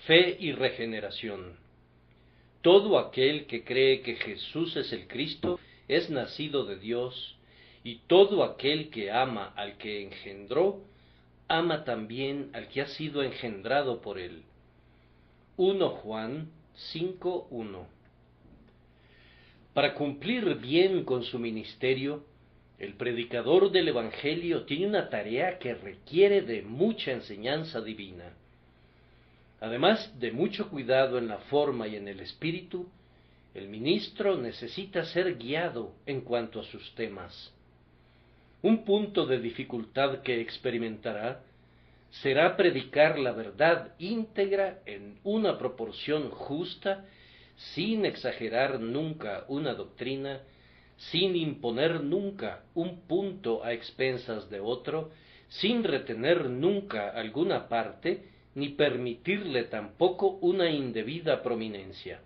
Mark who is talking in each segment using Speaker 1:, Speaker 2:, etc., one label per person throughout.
Speaker 1: Fe y regeneración. Todo aquel que cree que Jesús es el Cristo es nacido de Dios, y todo aquel que ama al que engendró, ama también al que ha sido engendrado por él. 1 Juan 5:1. Para cumplir bien con su ministerio, el predicador del Evangelio tiene una tarea que requiere de mucha enseñanza divina. Además de mucho cuidado en la forma y en el espíritu, el ministro necesita ser guiado en cuanto a sus temas. Un punto de dificultad que experimentará será predicar la verdad íntegra en una proporción justa, sin exagerar nunca una doctrina, sin imponer nunca un punto a expensas de otro, sin retener nunca alguna parte, ni permitirle tampoco una indebida prominencia.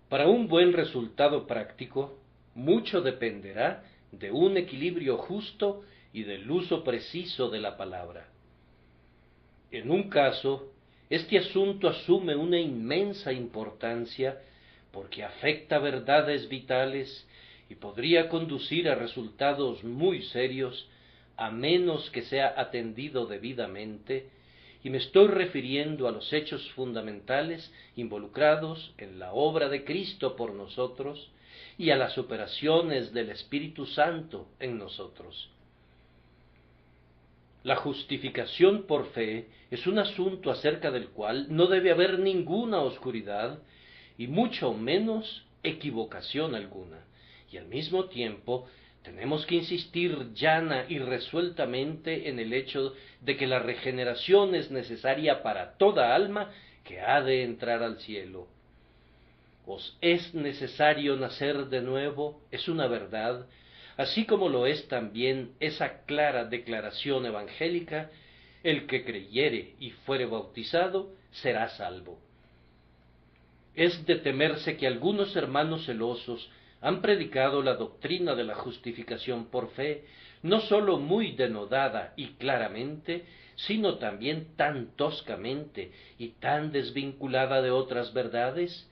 Speaker 1: Para un buen resultado práctico, mucho dependerá de un equilibrio justo y del uso preciso de la palabra. En un caso, este asunto asume una inmensa importancia porque afecta verdades vitales y podría conducir a resultados muy serios a menos que sea atendido debidamente, y me estoy refiriendo a los hechos fundamentales involucrados en la obra de Cristo por nosotros y a las operaciones del Espíritu Santo en nosotros. La justificación por fe es un asunto acerca del cual no debe haber ninguna oscuridad y mucho menos equivocación alguna, y al mismo tiempo tenemos que insistir llana y resueltamente en el hecho de que la regeneración es necesaria para toda alma que ha de entrar al cielo. Os es necesario nacer de nuevo, es una verdad, así como lo es también esa clara declaración evangélica: el que creyere y fuere bautizado será salvo. Es de temerse que algunos hermanos celosos han predicado la doctrina de la justificación por fe, no sólo muy denodada y claramente, sino también tan toscamente y tan desvinculada de otras verdades,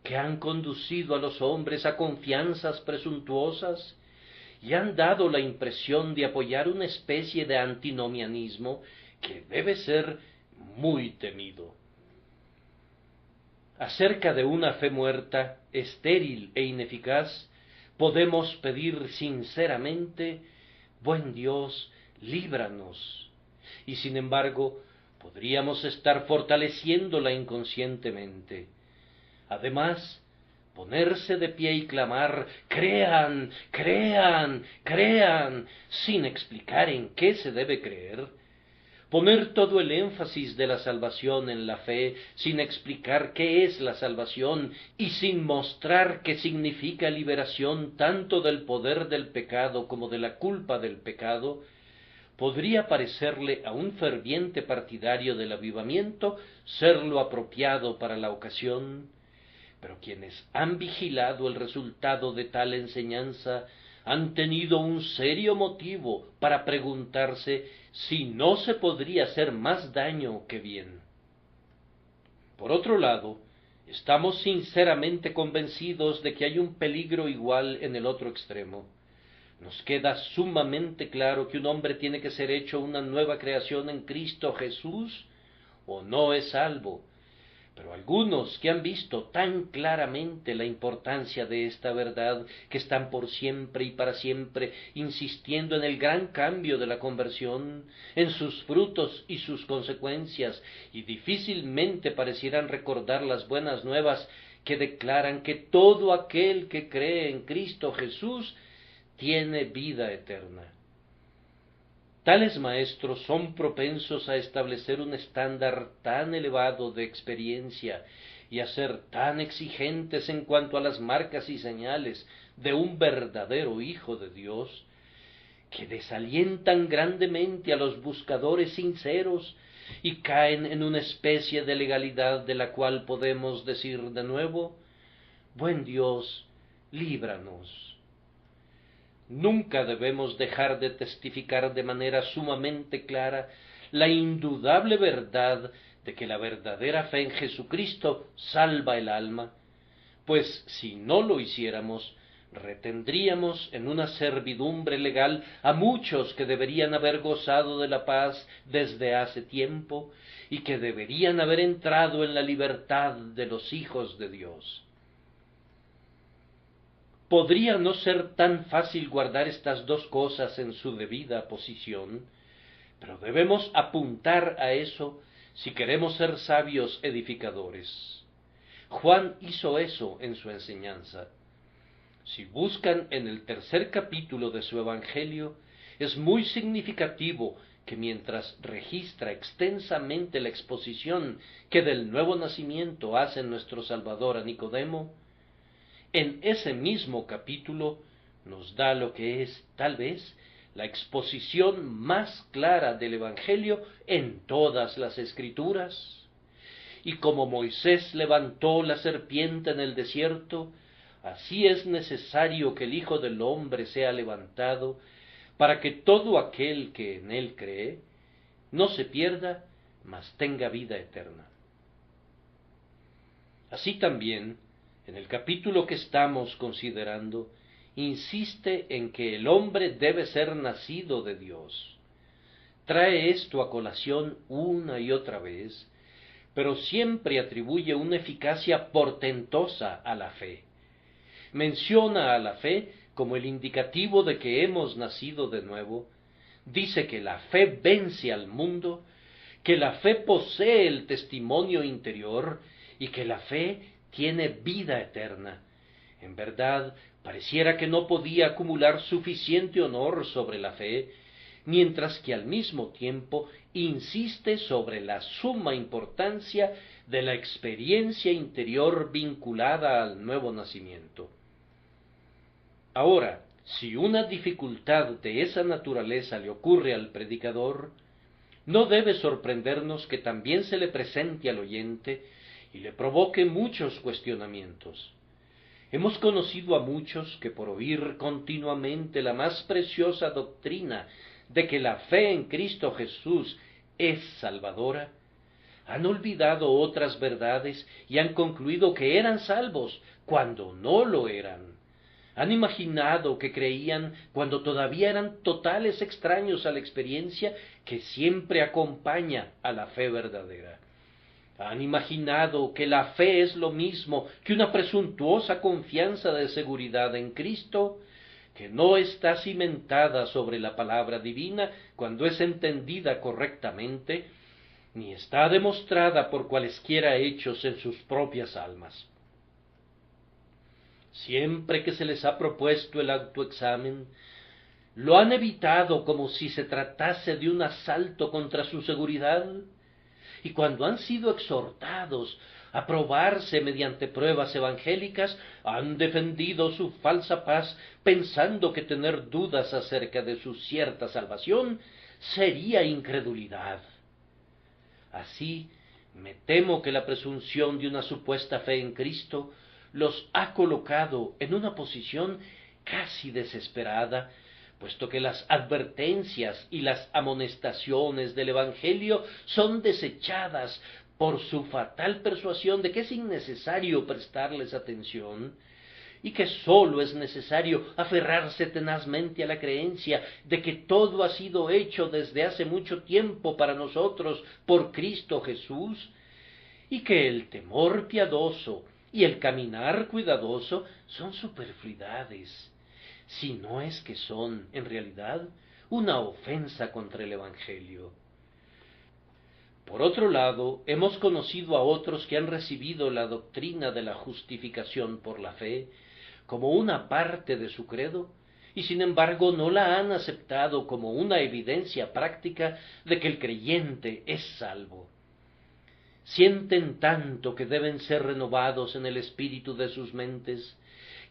Speaker 1: que han conducido a los hombres a confianzas presuntuosas y han dado la impresión de apoyar una especie de antinomianismo que debe ser muy temido. Acerca de una fe muerta, estéril e ineficaz, podemos pedir sinceramente: buen Dios, líbranos. Y sin embargo, podríamos estar fortaleciéndola inconscientemente. Además, ponerse de pie y clamar: crean, crean, crean, sin explicar en qué se debe creer. Poner todo el énfasis de la salvación en la fe, sin explicar qué es la salvación y sin mostrar qué significa liberación tanto del poder del pecado como de la culpa del pecado, podría parecerle a un ferviente partidario del avivamiento ser lo apropiado para la ocasión. Pero quienes han vigilado el resultado de tal enseñanza han tenido un serio motivo para preguntarse si no se podría hacer más daño que bien. Por otro lado, estamos sinceramente convencidos de que hay un peligro igual en el otro extremo. Nos queda sumamente claro que un hombre tiene que ser hecho una nueva creación en Cristo Jesús o no es salvo. Pero algunos que han visto tan claramente la importancia de esta verdad, que están por siempre y para siempre insistiendo en el gran cambio de la conversión, en sus frutos y sus consecuencias, y difícilmente parecieran recordar las buenas nuevas que declaran que todo aquel que cree en Cristo Jesús tiene vida eterna. Tales maestros son propensos a establecer un estándar tan elevado de experiencia y a ser tan exigentes en cuanto a las marcas y señales de un verdadero Hijo de Dios, que desalientan grandemente a los buscadores sinceros y caen en una especie de legalidad de la cual podemos decir de nuevo: buen Dios, líbranos. Nunca debemos dejar de testificar de manera sumamente clara la indudable verdad de que la verdadera fe en Jesucristo salva el alma, pues si no lo hiciéramos, retendríamos en una servidumbre legal a muchos que deberían haber gozado de la paz desde hace tiempo y que deberían haber entrado en la libertad de los hijos de Dios. Podría no ser tan fácil guardar estas dos cosas en su debida posición, pero debemos apuntar a eso si queremos ser sabios edificadores. Juan hizo eso en su enseñanza. Si buscan en el 3er capítulo de su Evangelio, es muy significativo que mientras registra extensamente la exposición que del nuevo nacimiento hace nuestro Salvador a Nicodemo, en ese mismo capítulo nos da lo que es, tal vez, la exposición más clara del Evangelio en todas las Escrituras. Y como Moisés levantó la serpiente en el desierto, así es necesario que el Hijo del Hombre sea levantado, para que todo aquel que en él cree no se pierda, mas tenga vida eterna. Así también, en el capítulo que estamos considerando, insiste en que el hombre debe ser nacido de Dios. Trae esto a colación una y otra vez, pero siempre atribuye una eficacia portentosa a la fe. Menciona a la fe como el indicativo de que hemos nacido de nuevo, dice que la fe vence al mundo, que la fe posee el testimonio interior y que la fe tiene vida eterna. En verdad, pareciera que no podía acumular suficiente honor sobre la fe, mientras que al mismo tiempo insiste sobre la suma importancia de la experiencia interior vinculada al nuevo nacimiento. Ahora, si una dificultad de esa naturaleza le ocurre al predicador, no debe sorprendernos que también se le presente al oyente y le provoque muchos cuestionamientos. Hemos conocido a muchos que por oír continuamente la más preciosa doctrina de que la fe en Cristo Jesús es salvadora, han olvidado otras verdades y han concluido que eran salvos cuando no lo eran. Han imaginado que creían cuando todavía eran totales extraños a la experiencia que siempre acompaña a la fe verdadera. Han imaginado que la fe es lo mismo que una presuntuosa confianza de seguridad en Cristo, que no está cimentada sobre la palabra divina cuando es entendida correctamente, ni está demostrada por cualesquiera hechos en sus propias almas. Siempre que se les ha propuesto el autoexamen, lo han evitado como si se tratase de un asalto contra su seguridad, y cuando han sido exhortados a probarse mediante pruebas evangélicas, han defendido su falsa paz pensando que tener dudas acerca de su cierta salvación sería incredulidad. Así, me temo que la presunción de una supuesta fe en Cristo los ha colocado en una posición casi desesperada, puesto que las advertencias y las amonestaciones del Evangelio son desechadas por su fatal persuasión de que es innecesario prestarles atención, y que sólo es necesario aferrarse tenazmente a la creencia de que todo ha sido hecho desde hace mucho tiempo para nosotros por Cristo Jesús, y que el temor piadoso y el caminar cuidadoso son superfluidades, si no es que son, en realidad, una ofensa contra el Evangelio. Por otro lado, hemos conocido a otros que han recibido la doctrina de la justificación por la fe como una parte de su credo, y sin embargo no la han aceptado como una evidencia práctica de que el creyente es salvo. Sienten tanto que deben ser renovados en el espíritu de sus mentes,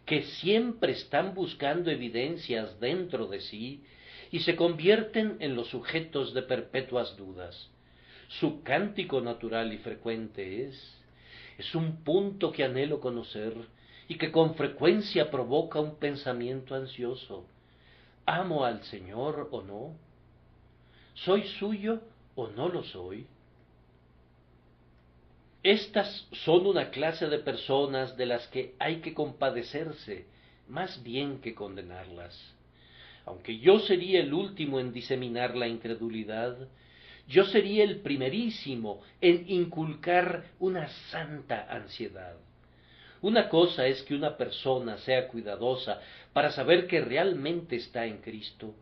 Speaker 1: que siempre están buscando evidencias dentro de sí y se convierten en los sujetos de perpetuas dudas. Su cántico natural y frecuente es un punto que anhelo conocer y que con frecuencia provoca un pensamiento ansioso. ¿Amo al Señor o no? ¿Soy suyo o no lo soy? Estas son una clase de personas de las que hay que compadecerse, más bien que condenarlas. Aunque yo sería el último en diseminar la incredulidad, yo sería el primerísimo en inculcar una santa ansiedad. Una cosa es que una persona sea cuidadosa para saber que realmente está en Cristo,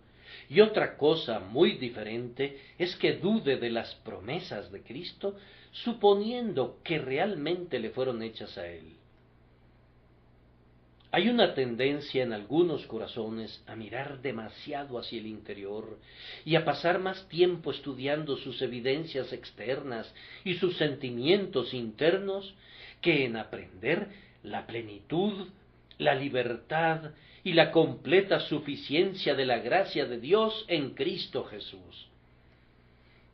Speaker 1: y otra cosa muy diferente es que dude de las promesas de Cristo, suponiendo que realmente le fueron hechas a él. Hay una tendencia en algunos corazones a mirar demasiado hacia el interior y a pasar más tiempo estudiando sus evidencias externas y sus sentimientos internos que en aprender la plenitud, la libertad y la completa suficiencia de la gracia de Dios en Cristo Jesús.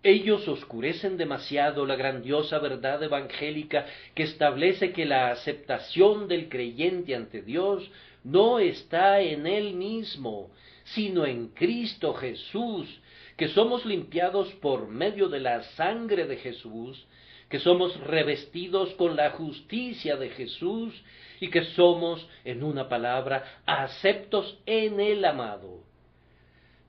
Speaker 1: Ellos oscurecen demasiado la grandiosa verdad evangélica que establece que la aceptación del creyente ante Dios no está en él mismo, sino en Cristo Jesús, que somos limpiados por medio de la sangre de Jesús, que somos revestidos con la justicia de Jesús y que somos, en una palabra, aceptos en el amado.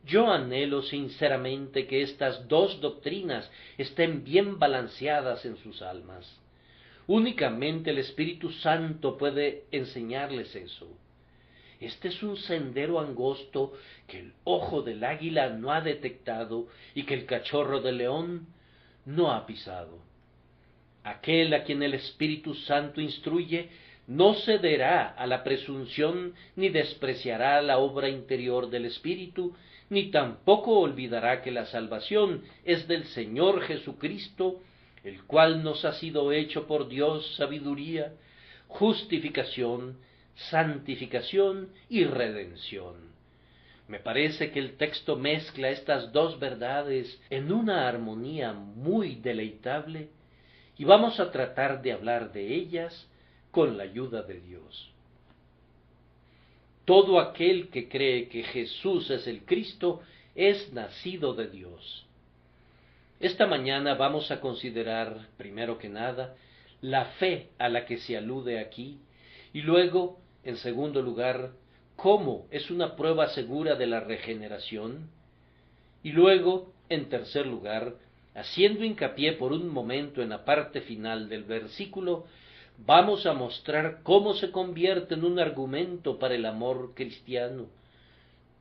Speaker 1: Yo anhelo sinceramente que estas dos doctrinas estén bien balanceadas en sus almas. Únicamente el Espíritu Santo puede enseñarles eso. Este es un sendero angosto que el ojo del águila no ha detectado y que el cachorro del león no ha pisado. Aquel a quien el Espíritu Santo instruye no cederá a la presunción ni despreciará la obra interior del Espíritu, ni tampoco olvidará que la salvación es del Señor Jesucristo, el cual nos ha sido hecho por Dios sabiduría, justificación, santificación y redención. Me parece que el texto mezcla estas dos verdades en una armonía muy deleitable y vamos a tratar de hablar de ellas con la ayuda de Dios. Todo aquel que cree que Jesús es el Cristo es nacido de Dios. Esta mañana vamos a considerar, primero que nada, la fe a la que se alude aquí, y luego, en segundo lugar, cómo es una prueba segura de la regeneración, y luego, en tercer lugar, haciendo hincapié por un momento en la parte final del versículo, vamos a mostrar cómo se convierte en un argumento para el amor cristiano.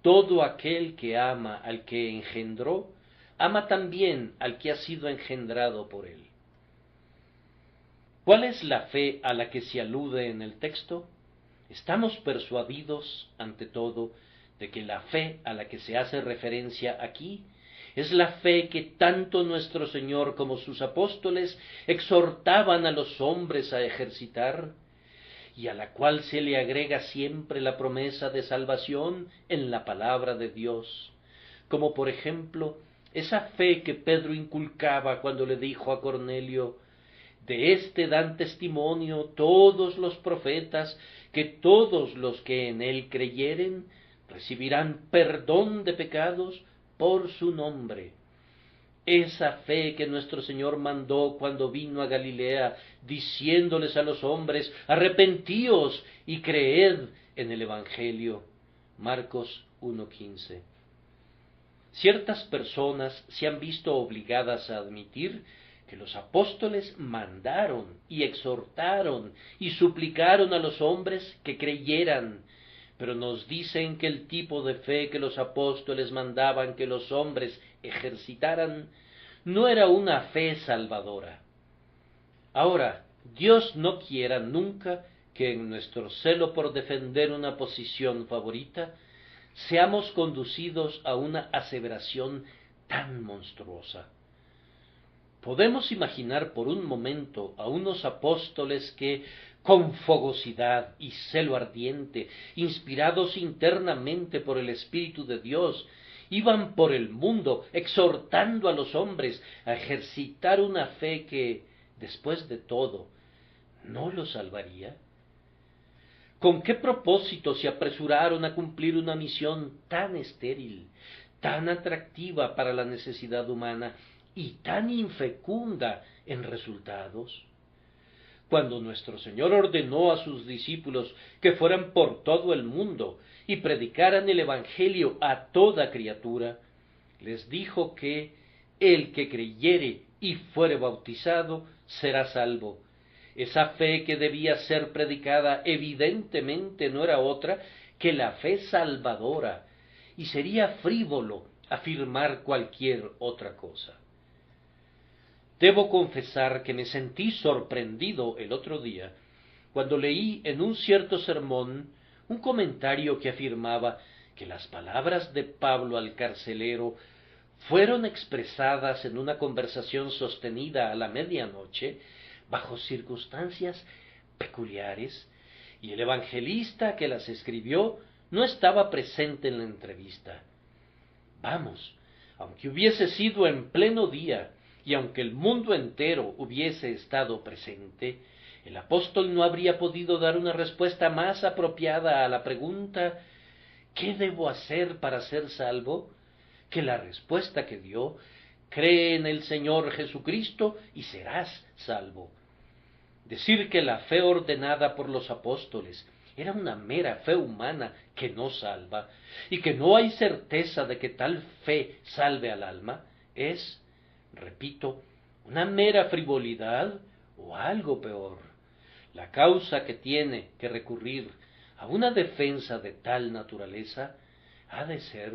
Speaker 1: Todo aquel que ama al que engendró, ama también al que ha sido engendrado por él. ¿Cuál es la fe a la que se alude en el texto? Estamos persuadidos, ante todo, de que la fe a la que se hace referencia aquí es la fe que tanto nuestro Señor como sus apóstoles exhortaban a los hombres a ejercitar, y a la cual se le agrega siempre la promesa de salvación en la palabra de Dios, como por ejemplo esa fe que Pedro inculcaba cuando le dijo a Cornelio: de éste dan testimonio todos los profetas, que todos los que en él creyeren recibirán perdón de pecados por su nombre. Esa fe que nuestro Señor mandó cuando vino a Galilea, diciéndoles a los hombres: arrepentíos y creed en el Evangelio. Marcos 1:15. Ciertas personas se han visto obligadas a admitir que los apóstoles mandaron y exhortaron y suplicaron a los hombres que creyeran, pero nos dicen que el tipo de fe que los apóstoles mandaban que los hombres ejercitaran no era una fe salvadora. Ahora, Dios no quiera nunca que en nuestro celo por defender una posición favorita seamos conducidos a una aseveración tan monstruosa. Podemos imaginar por un momento a unos apóstoles que, con fogosidad y celo ardiente, inspirados internamente por el Espíritu de Dios, iban por el mundo exhortando a los hombres a ejercitar una fe que, después de todo, no los salvaría. ¿Con qué propósito se apresuraron a cumplir una misión tan estéril, tan atractiva para la necesidad humana y tan infecunda en resultados? cuando nuestro Señor ordenó a sus discípulos que fueran por todo el mundo y predicaran el Evangelio a toda criatura, les dijo que el que creyere y fuere bautizado será salvo. Esa fe que debía ser predicada evidentemente no era otra que la fe salvadora, y sería frívolo afirmar cualquier otra cosa. Debo confesar que me sentí sorprendido el otro día cuando leí en un cierto sermón un comentario que afirmaba que las palabras de Pablo al carcelero fueron expresadas en una conversación sostenida a la medianoche bajo circunstancias peculiares, y el evangelista que las escribió no estaba presente en la entrevista. Vamos, aunque hubiese sido en pleno día, y aunque el mundo entero hubiese estado presente, el apóstol no habría podido dar una respuesta más apropiada a la pregunta ¿qué debo hacer para ser salvo? Que la respuesta que dio: cree en el Señor Jesucristo y serás salvo. Decir que la fe ordenada por los apóstoles era una mera fe humana que no salva, y que no hay certeza de que tal fe salve al alma, es, repito, una mera frivolidad o algo peor. La causa que tiene que recurrir a una defensa de tal naturaleza ha de ser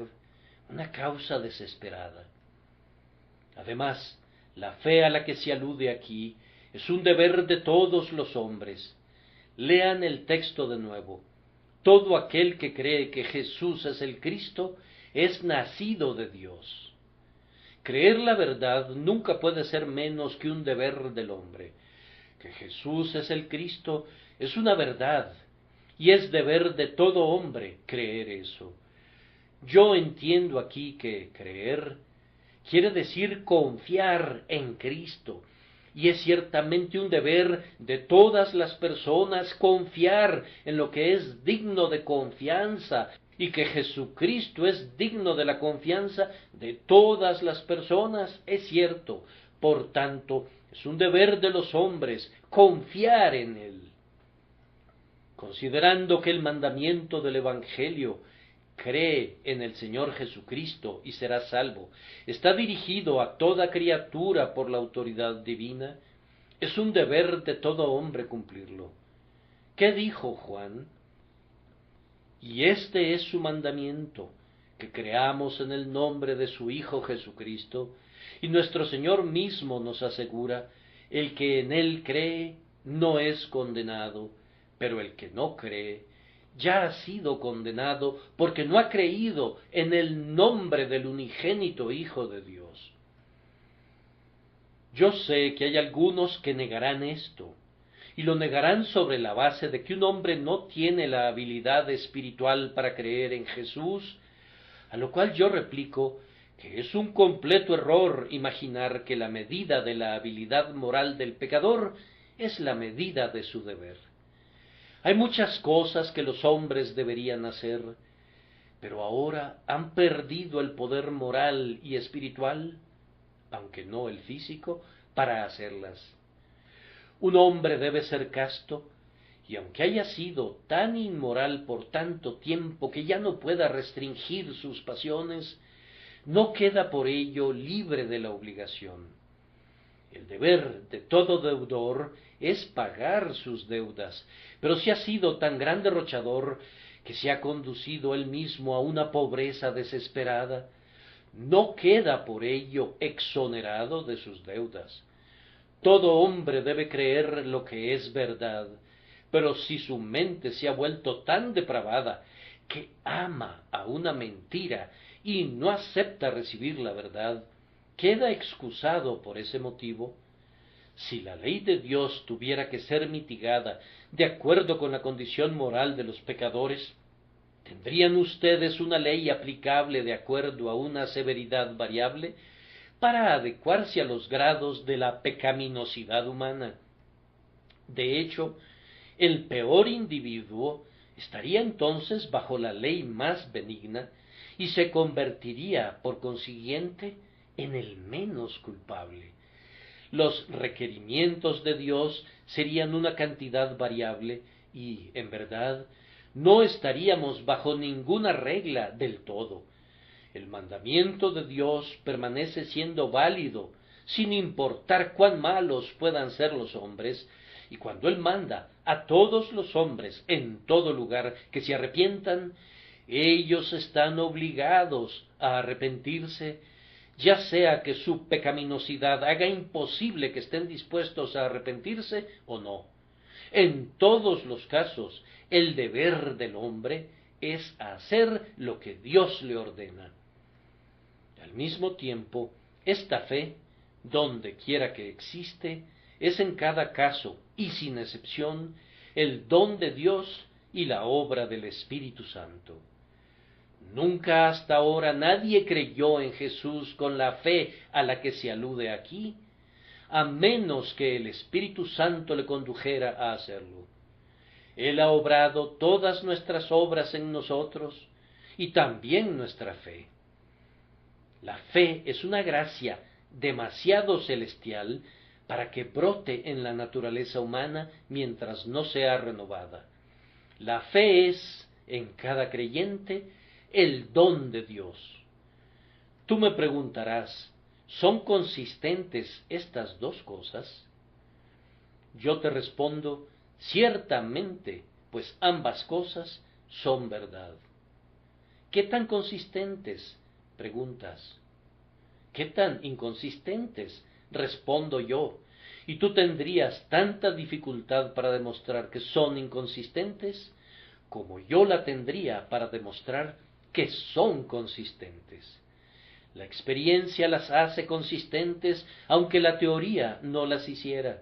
Speaker 1: una causa desesperada. Además, la fe a la que se alude aquí es un deber de todos los hombres. Lean el texto de nuevo. Todo aquel que cree que Jesús es el Cristo es nacido de Dios. Creer la verdad nunca puede ser menos que un deber del hombre. Que Jesús es el Cristo es una verdad, y es deber de todo hombre creer eso. Yo entiendo aquí que creer quiere decir confiar en Cristo, y es ciertamente un deber de todas las personas confiar en lo que es digno de confianza, y que Jesucristo es digno de la confianza de todas las personas, es cierto. Por tanto, es un deber de los hombres confiar en Él. Considerando que el mandamiento del Evangelio, cree en el Señor Jesucristo y serás salvo, está dirigido a toda criatura por la autoridad divina, es un deber de todo hombre cumplirlo. ¿Qué dijo Juan? Y este es su mandamiento, que creamos en el nombre de su Hijo Jesucristo, y nuestro Señor mismo nos asegura, el que en Él cree no es condenado, pero el que no cree ya ha sido condenado porque no ha creído en el nombre del unigénito Hijo de Dios. Yo sé que hay algunos que negarán esto, y lo negarán sobre la base de que un hombre no tiene la habilidad espiritual para creer en Jesús, a lo cual yo replico que es un completo error imaginar que la medida de la habilidad moral del pecador es la medida de su deber. Hay muchas cosas que los hombres deberían hacer, pero ahora han perdido el poder moral y espiritual, aunque no el físico, para hacerlas. Un hombre debe ser casto, y aunque haya sido tan inmoral por tanto tiempo que ya no pueda restringir sus pasiones, no queda por ello libre de la obligación. El deber de todo deudor es pagar sus deudas, pero si ha sido tan gran derrochador que se ha conducido él mismo a una pobreza desesperada, no queda por ello exonerado de sus deudas. Todo hombre debe creer lo que es verdad, pero si su mente se ha vuelto tan depravada que ama a una mentira y no acepta recibir la verdad, queda excusado por ese motivo. Si la ley de Dios tuviera que ser mitigada de acuerdo con la condición moral de los pecadores, ¿tendrían ustedes una ley aplicable de acuerdo a una severidad variable para adecuarse a los grados de la pecaminosidad humana? De hecho, el peor individuo estaría entonces bajo la ley más benigna y se convertiría, por consiguiente, en el menos culpable. Los requerimientos de Dios serían una cantidad variable y, en verdad, no estaríamos bajo ninguna regla del todo. El mandamiento de Dios permanece siendo válido, sin importar cuán malos puedan ser los hombres, y cuando Él manda a todos los hombres en todo lugar que se arrepientan, ellos están obligados a arrepentirse, ya sea que su pecaminosidad haga imposible que estén dispuestos a arrepentirse o no. En todos los casos, el deber del hombre es hacer lo que Dios le ordena. Al mismo tiempo, esta fe, donde quiera que existe, es en cada caso, y sin excepción, el don de Dios y la obra del Espíritu Santo. Nunca hasta ahora nadie creyó en Jesús con la fe a la que se alude aquí, a menos que el Espíritu Santo le condujera a hacerlo. Él ha obrado todas nuestras obras en nosotros y también nuestra fe. La fe es una gracia demasiado celestial para que brote en la naturaleza humana mientras no sea renovada. La fe es, en cada creyente, el don de Dios. Tú me preguntarás, ¿son consistentes estas dos cosas? Yo te respondo, ciertamente, pues ambas cosas son verdad. ¿Qué tan consistentes? Preguntas. ¿Qué tan inconsistentes? Respondo yo. ¿Y tú tendrías tanta dificultad para demostrar que son inconsistentes como yo la tendría para demostrar que son consistentes? La experiencia las hace consistentes, aunque la teoría no las hiciera.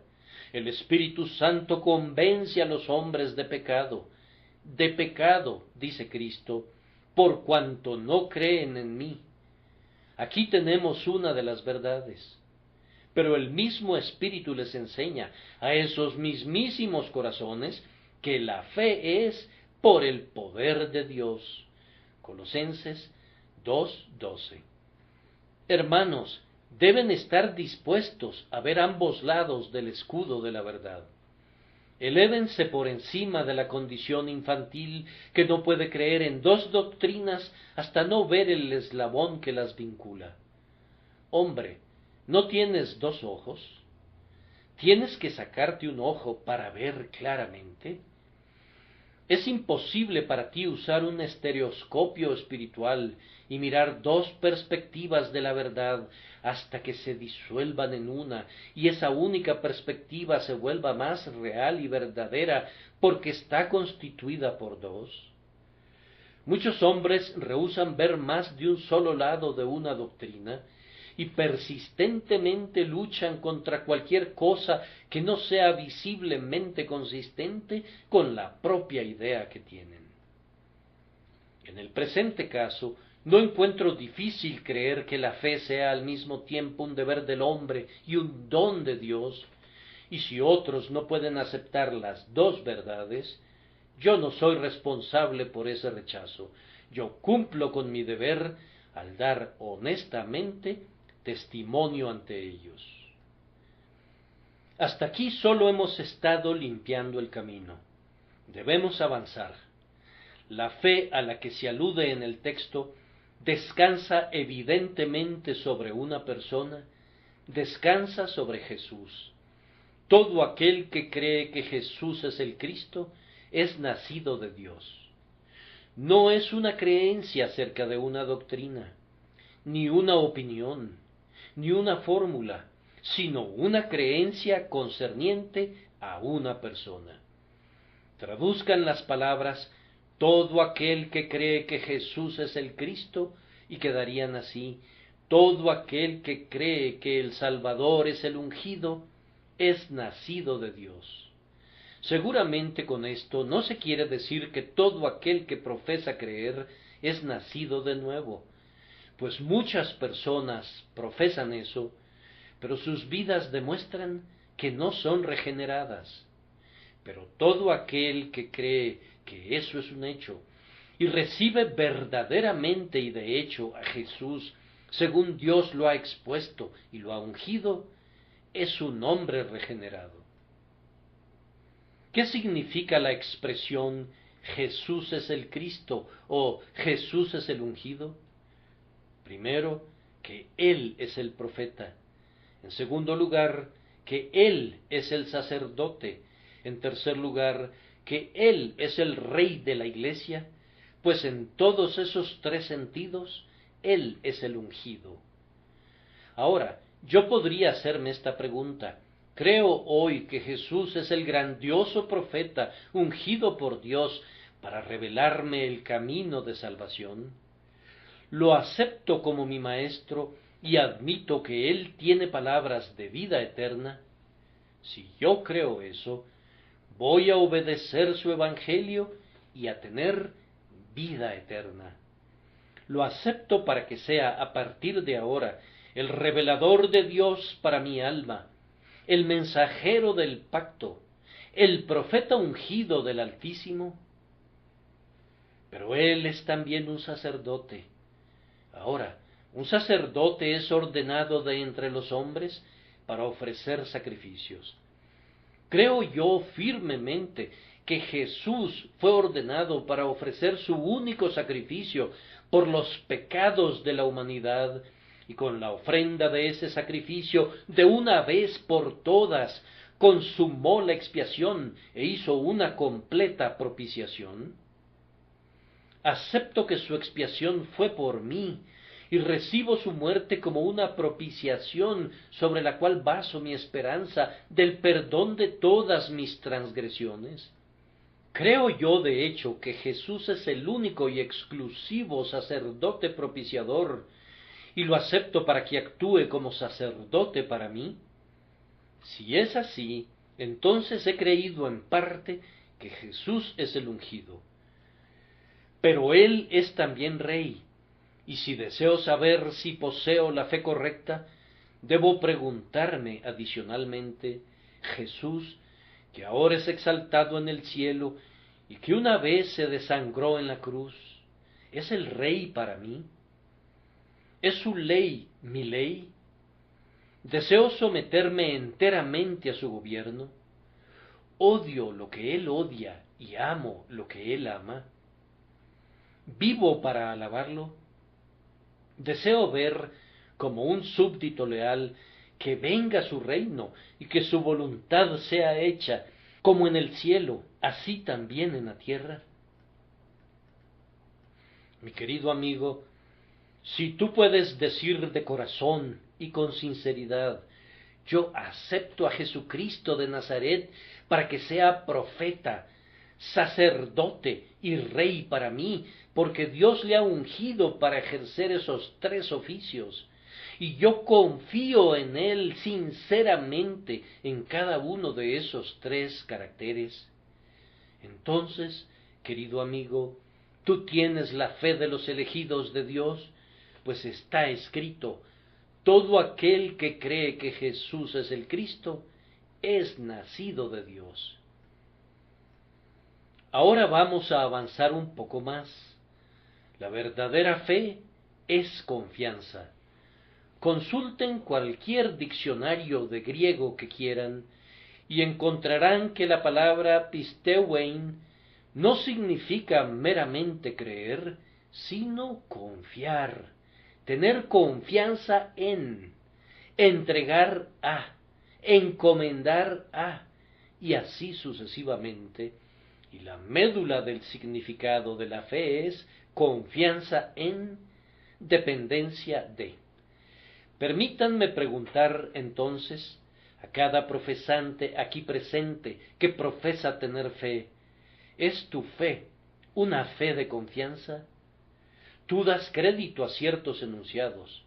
Speaker 1: El Espíritu Santo convence a los hombres de pecado, dice Cristo, por cuanto no creen en mí. Aquí tenemos una de las verdades. Pero el mismo Espíritu les enseña a esos mismísimos corazones que la fe es por el poder de Dios. Colosenses 2:12. Hermanos, deben estar dispuestos a ver ambos lados del escudo de la verdad. Elévense por encima de la condición infantil que no puede creer en dos doctrinas hasta no ver el eslabón que las vincula. Hombre, ¿no tienes dos ojos? ¿Tienes que sacarte un ojo para ver claramente? Es imposible para ti usar un estereoscopio espiritual y mirar dos perspectivas de la verdad hasta que se disuelvan en una y esa única perspectiva se vuelva más real y verdadera porque está constituida por dos. Muchos hombres rehúsan ver más de un solo lado de una doctrina y persistentemente luchan contra cualquier cosa que no sea visiblemente consistente con la propia idea que tienen. En el presente caso, no encuentro difícil creer que la fe sea al mismo tiempo un deber del hombre y un don de Dios, y si otros no pueden aceptar las dos verdades, yo no soy responsable por ese rechazo. Yo cumplo con mi deber al dar honestamente testimonio ante ellos. Hasta aquí solo hemos estado limpiando el camino. Debemos avanzar. La fe a la que se alude en el texto descansa evidentemente sobre una persona, descansa sobre Jesús. Todo aquel que cree que Jesús es el Cristo es nacido de Dios. No es una creencia acerca de una doctrina, ni una opinión, ni una fórmula, sino una creencia concerniente a una persona. Traduzcan las palabras todo aquel que cree que Jesús es el Cristo y quedarían así: todo aquel que cree que el Salvador es el ungido es nacido de Dios. Seguramente con esto no se quiere decir que todo aquel que profesa creer es nacido de nuevo, pues muchas personas profesan eso, pero sus vidas demuestran que no son regeneradas. Pero todo aquel que cree que eso es un hecho y recibe verdaderamente y de hecho a Jesús según Dios lo ha expuesto y lo ha ungido, es un hombre regenerado. ¿Qué significa la expresión Jesús es el Cristo o Jesús es el ungido? Primero, que Él es el profeta. En segundo lugar, que Él es el sacerdote. En tercer lugar, que Él es el Rey de la Iglesia, pues en todos esos tres sentidos, Él es el ungido. Ahora, yo podría hacerme esta pregunta. ¿Creo hoy que Jesús es el grandioso profeta ungido por Dios para revelarme el camino de salvación? Lo acepto como mi maestro y admito que Él tiene palabras de vida eterna. Si yo creo eso, voy a obedecer su evangelio y a tener vida eterna. Lo acepto para que sea a partir de ahora el revelador de Dios para mi alma, el mensajero del pacto, el profeta ungido del Altísimo. Pero Él es también un sacerdote. Ahora, un sacerdote es ordenado de entre los hombres para ofrecer sacrificios. Creo yo firmemente que Jesús fue ordenado para ofrecer su único sacrificio por los pecados de la humanidad, y con la ofrenda de ese sacrificio, de una vez por todas, consumó la expiación e hizo una completa propiciación. Acepto que su expiación fue por mí, y recibo su muerte como una propiciación sobre la cual baso mi esperanza del perdón de todas mis transgresiones. Creo yo, de hecho, que Jesús es el único y exclusivo sacerdote propiciador, y lo acepto para que actúe como sacerdote para mí. Si es así, entonces he creído en parte que Jesús es el ungido. Pero Él es también Rey, y si deseo saber si poseo la fe correcta, debo preguntarme adicionalmente, Jesús, que ahora es exaltado en el cielo y que una vez se desangró en la cruz, ¿es el Rey para mí? ¿Es su ley mi ley? ¿Deseo someterme enteramente a su gobierno? ¿Odio lo que Él odia y amo lo que Él ama? ¿Vivo para alabarlo? Deseo ver, como un súbdito leal, que venga su reino y que su voluntad sea hecha, como en el cielo, así también en la tierra. Mi querido amigo, si tú puedes decir de corazón y con sinceridad, yo acepto a Jesucristo de Nazaret para que sea profeta, sacerdote y rey para mí, porque Dios le ha ungido para ejercer esos tres oficios, y yo confío en Él sinceramente en cada uno de esos tres caracteres. Entonces, querido amigo, tú tienes la fe de los elegidos de Dios, pues está escrito, todo aquel que cree que Jesús es el Cristo, es nacido de Dios. Ahora vamos a avanzar un poco más. La verdadera fe es confianza. Consulten cualquier diccionario de griego que quieran y encontrarán que la palabra pisteuein no significa meramente creer, sino confiar, tener confianza en, entregar a, encomendar a, y así sucesivamente. Y la médula del significado de la fe es confianza en, dependencia de. Permítanme preguntar entonces a cada profesante aquí presente que profesa tener fe, ¿es tu fe una fe de confianza? Tú das crédito a ciertos enunciados.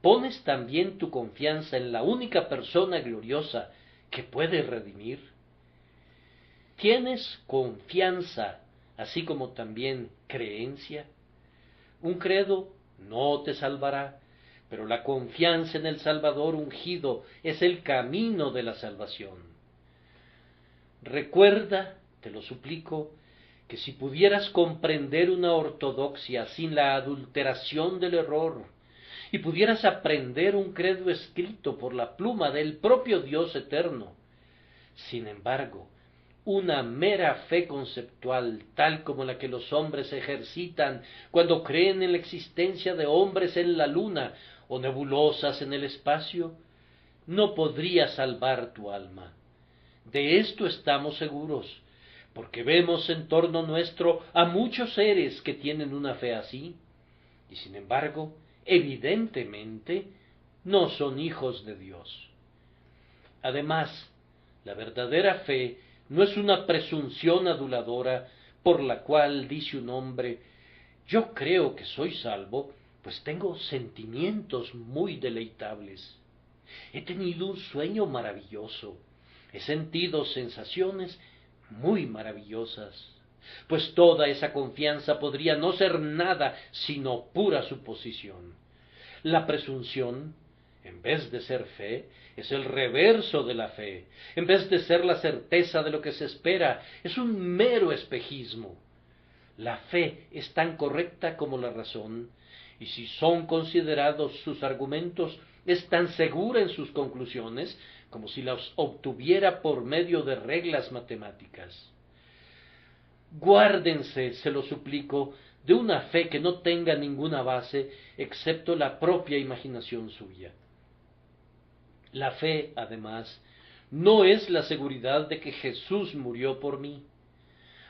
Speaker 1: ¿Pones también tu confianza en la única persona gloriosa que puede redimir? ¿Tienes confianza, así como también creencia? Un credo no te salvará, pero la confianza en el Salvador ungido es el camino de la salvación. Recuerda, te lo suplico, que si pudieras comprender una ortodoxia sin la adulteración del error, y pudieras aprender un credo escrito por la pluma del propio Dios eterno, sin embargo, una mera fe conceptual, tal como la que los hombres ejercitan cuando creen en la existencia de hombres en la luna o nebulosas en el espacio, no podría salvar tu alma. De esto estamos seguros, porque vemos en torno nuestro a muchos seres que tienen una fe así, y sin embargo, evidentemente, no son hijos de Dios. Además, la verdadera fe no es una presunción aduladora por la cual dice un hombre: yo creo que soy salvo, pues tengo sentimientos muy deleitables. He tenido un sueño maravilloso, he sentido sensaciones muy maravillosas. Pues toda esa confianza podría no ser nada sino pura suposición. La presunción, en vez de ser fe, es el reverso de la fe. En vez de ser la certeza de lo que se espera, es un mero espejismo. La fe es tan correcta como la razón, y si son considerados sus argumentos, es tan segura en sus conclusiones como si las obtuviera por medio de reglas matemáticas. Guárdense, se lo suplico, de una fe que no tenga ninguna base excepto la propia imaginación suya. La fe, además, no es la seguridad de que Jesús murió por mí.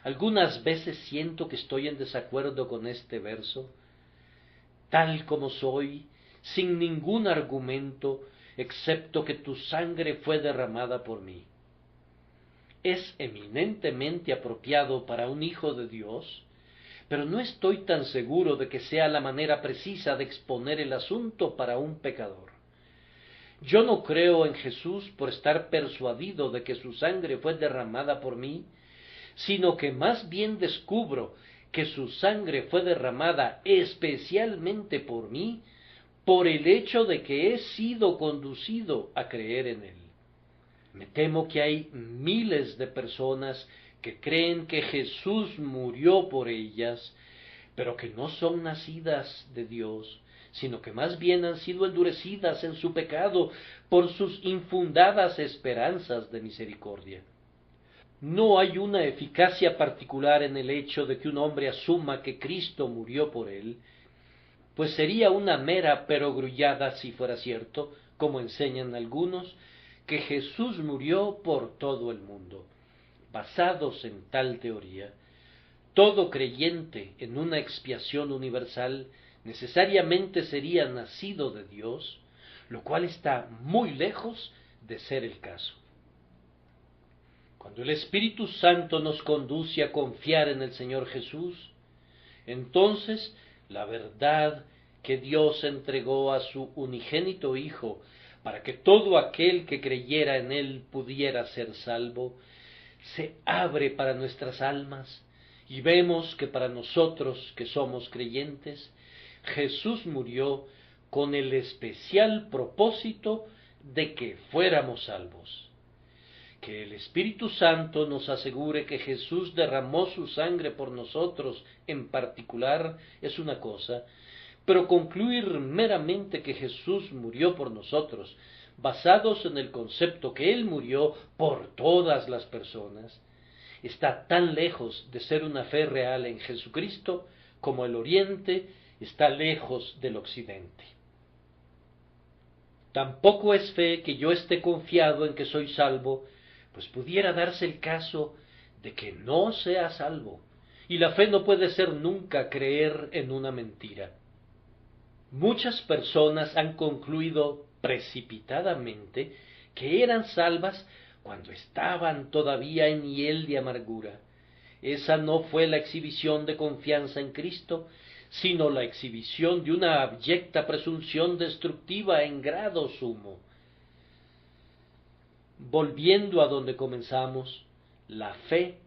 Speaker 1: Algunas veces siento que estoy en desacuerdo con este verso. Tal como soy, sin ningún argumento, excepto que tu sangre fue derramada por mí. Es eminentemente apropiado para un hijo de Dios, pero no estoy tan seguro de que sea la manera precisa de exponer el asunto para un pecador. Yo no creo en Jesús por estar persuadido de que su sangre fue derramada por mí, sino que más bien descubro que su sangre fue derramada especialmente por mí, por el hecho de que he sido conducido a creer en él. Me temo que hay miles de personas que creen que Jesús murió por ellas, pero que no son nacidas de Dios, sino que más bien han sido endurecidas en su pecado por sus infundadas esperanzas de misericordia. No hay una eficacia particular en el hecho de que un hombre asuma que Cristo murió por él, pues sería una mera perogrullada si fuera cierto, como enseñan algunos, que Jesús murió por todo el mundo. Basados en tal teoría, todo creyente en una expiación universal necesariamente sería nacido de Dios, lo cual está muy lejos de ser el caso. Cuando el Espíritu Santo nos conduce a confiar en el Señor Jesús, entonces la verdad que Dios entregó a su unigénito Hijo para que todo aquel que creyera en Él pudiera ser salvo, se abre para nuestras almas y vemos que para nosotros que somos creyentes, Jesús murió con el especial propósito de que fuéramos salvos. Que el Espíritu Santo nos asegure que Jesús derramó su sangre por nosotros en particular es una cosa, pero concluir meramente que Jesús murió por nosotros, basados en el concepto que Él murió por todas las personas, está tan lejos de ser una fe real en Jesucristo como el Oriente está lejos del Occidente. Tampoco es fe que yo esté confiado en que soy salvo, pues pudiera darse el caso de que no sea salvo, y la fe no puede ser nunca creer en una mentira. Muchas personas han concluido precipitadamente que eran salvas cuando estaban todavía en hiel de amargura. Esa no fue la exhibición de confianza en Cristo, sino la exhibición de una abyecta presunción destructiva en grado sumo. Volviendo a donde comenzamos, la fe,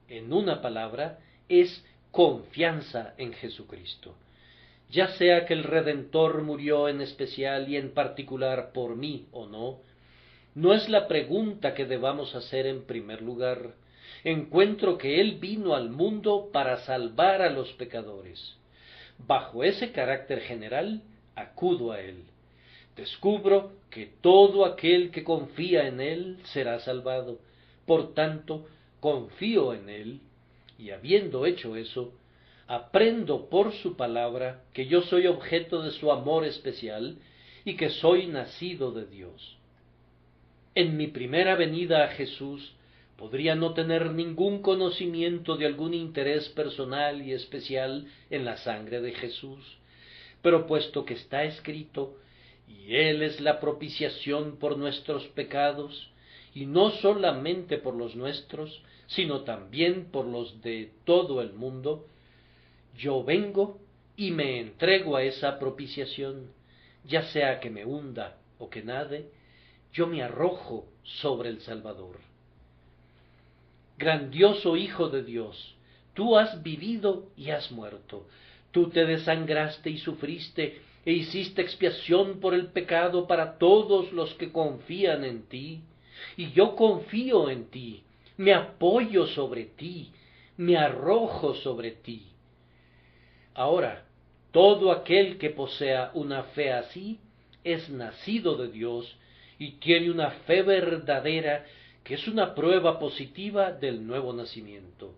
Speaker 1: en una palabra, es confianza en Jesucristo. Ya sea que el Redentor murió en especial y en particular por mí o no, no es la pregunta que debamos hacer en primer lugar. Encuentro que Él vino al mundo para salvar a los pecadores. Bajo ese carácter general, acudo a Él. Descubro que todo aquel que confía en Él será salvado. Por tanto, confío en Él, y habiendo hecho eso, aprendo por su palabra que yo soy objeto de su amor especial y que soy nacido de Dios. En mi primera venida a Jesús podría no tener ningún conocimiento de algún interés personal y especial en la sangre de Jesús, pero puesto que está escrito, y Él es la propiciación por nuestros pecados, y no solamente por los nuestros, sino también por los de todo el mundo, yo vengo y me entrego a esa propiciación, ya sea que me hunda o que nade, yo me arrojo sobre el Salvador. Grandioso Hijo de Dios, tú has vivido y has muerto, tú te desangraste y sufriste, e hiciste expiación por el pecado para todos los que confían en ti, y yo confío en ti, me apoyo sobre ti, me arrojo sobre ti. Ahora, todo aquel que posea una fe así es nacido de Dios y tiene una fe verdadera que es una prueba positiva del nuevo nacimiento.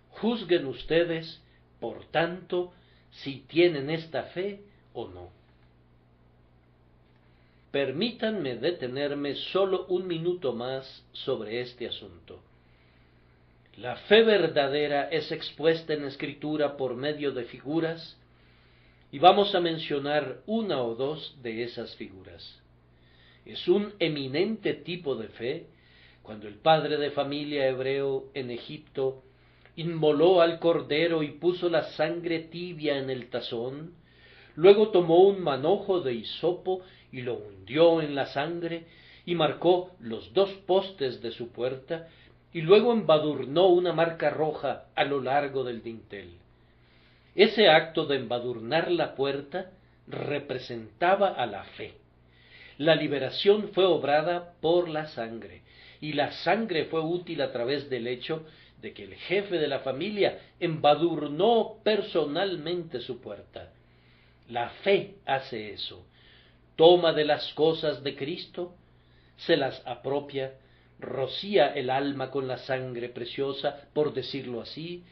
Speaker 1: Juzguen ustedes, por tanto, si tienen esta fe o no. Permítanme detenerme solo un minuto más sobre este asunto. La fe verdadera es expuesta en Escritura por medio de figuras, y vamos a mencionar una o dos de esas figuras. Es un eminente tipo de fe cuando el padre de familia hebreo en Egipto inmoló al cordero y puso la sangre tibia en el tazón, luego tomó un manojo de hisopo y lo hundió en la sangre y marcó los dos postes de su puerta, y luego embadurnó una marca roja a lo largo del dintel. Ese acto de embadurnar la puerta representaba a la fe. La liberación fue obrada por la sangre, y la sangre fue útil a través del hecho de que el jefe de la familia embadurnó personalmente su puerta. La fe hace eso. Toma de las cosas de Cristo, se las apropia, rocía el alma con la sangre preciosa, por decirlo así,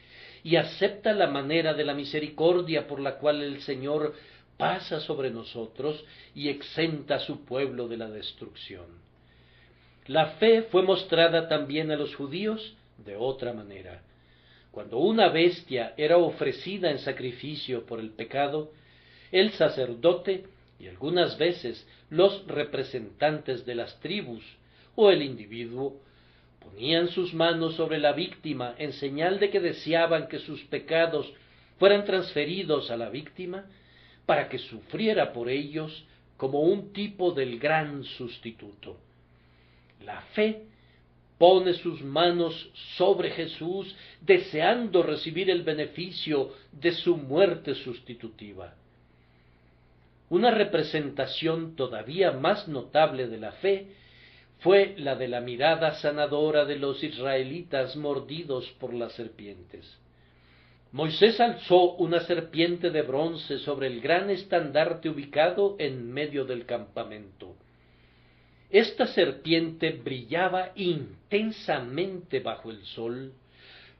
Speaker 1: y acepta la manera de la misericordia por la cual el Señor pasa sobre nosotros y exenta a su pueblo de la destrucción. La fe fue mostrada también a los judíos de otra manera. Cuando una bestia era ofrecida en sacrificio por el pecado, el sacerdote y algunas veces los representantes de las tribus o el individuo ponían sus manos sobre la víctima en señal de que deseaban que sus pecados fueran transferidos a la víctima para que sufriera por ellos como un tipo del gran sustituto. La fe pone sus manos sobre Jesús deseando recibir el beneficio de su muerte sustitutiva. Una representación todavía más notable de la fe fue la de la mirada sanadora de los israelitas mordidos por las serpientes. Moisés alzó una serpiente de bronce sobre el gran estandarte ubicado en medio del campamento. Esta serpiente brillaba intensamente bajo el sol,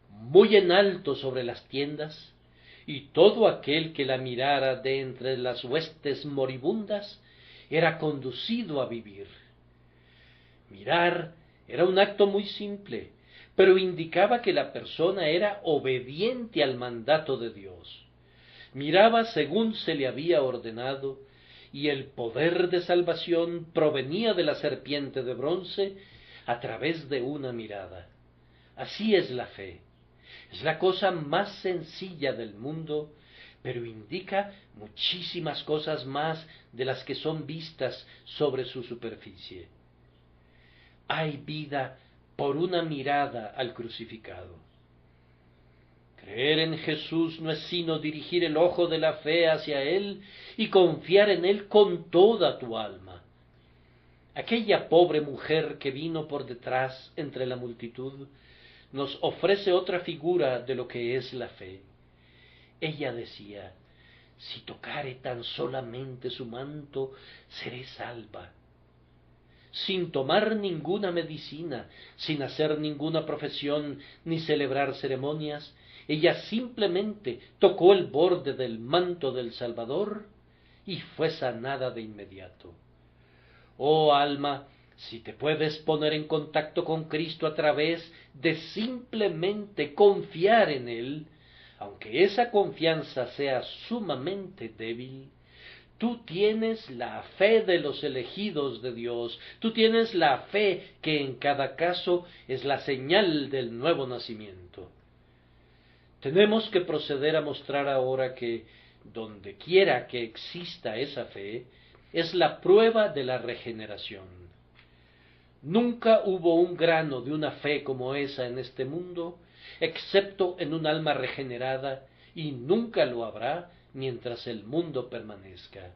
Speaker 1: muy en alto sobre las tiendas, y todo aquel que la mirara de entre las huestes moribundas era conducido a vivir. Mirar era un acto muy simple, pero indicaba que la persona era obediente al mandato de Dios. Miraba según se le había ordenado, y el poder de salvación provenía de la serpiente de bronce a través de una mirada. Así es la fe. Es la cosa más sencilla del mundo, pero indica muchísimas cosas más de las que son vistas sobre su superficie. Hay vida por una mirada al crucificado. Creer en Jesús no es sino dirigir el ojo de la fe hacia Él y confiar en Él con toda tu alma. Aquella pobre mujer que vino por detrás entre la multitud nos ofrece otra figura de lo que es la fe. Ella decía: si tocare tan solamente su manto, seré salva. sin tomar ninguna medicina, sin hacer ninguna profesión ni celebrar ceremonias, ella simplemente tocó el borde del manto del Salvador y fue sanada de inmediato. Oh alma, si te puedes poner en contacto con Cristo a través de simplemente confiar en Él, aunque esa confianza sea sumamente débil, tú tienes la fe de los elegidos de Dios, tú tienes la fe que en cada caso es la señal del nuevo nacimiento. Tenemos que proceder a mostrar ahora que, donde quiera que exista esa fe, es la prueba de la regeneración. Nunca hubo un grano de una fe como esa en este mundo, excepto en un alma regenerada, y nunca lo habrá mientras el mundo permanezca.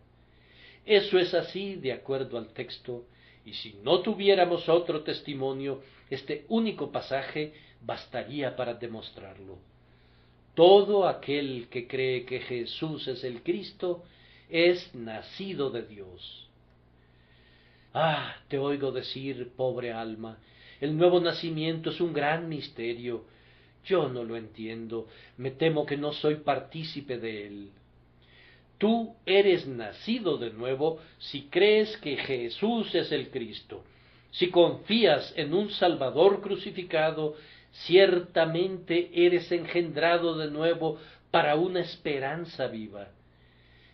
Speaker 1: Eso es así de acuerdo al texto, y si no tuviéramos otro testimonio, este único pasaje bastaría para demostrarlo. Todo aquel que cree que Jesús es el Cristo es nacido de Dios. Ah, te oigo decir, pobre alma, el nuevo nacimiento es un gran misterio. Yo no lo entiendo, me temo que no soy partícipe de él. Tú eres nacido de nuevo si crees que Jesús es el Cristo. Si confías en un Salvador crucificado, ciertamente eres engendrado de nuevo para una esperanza viva.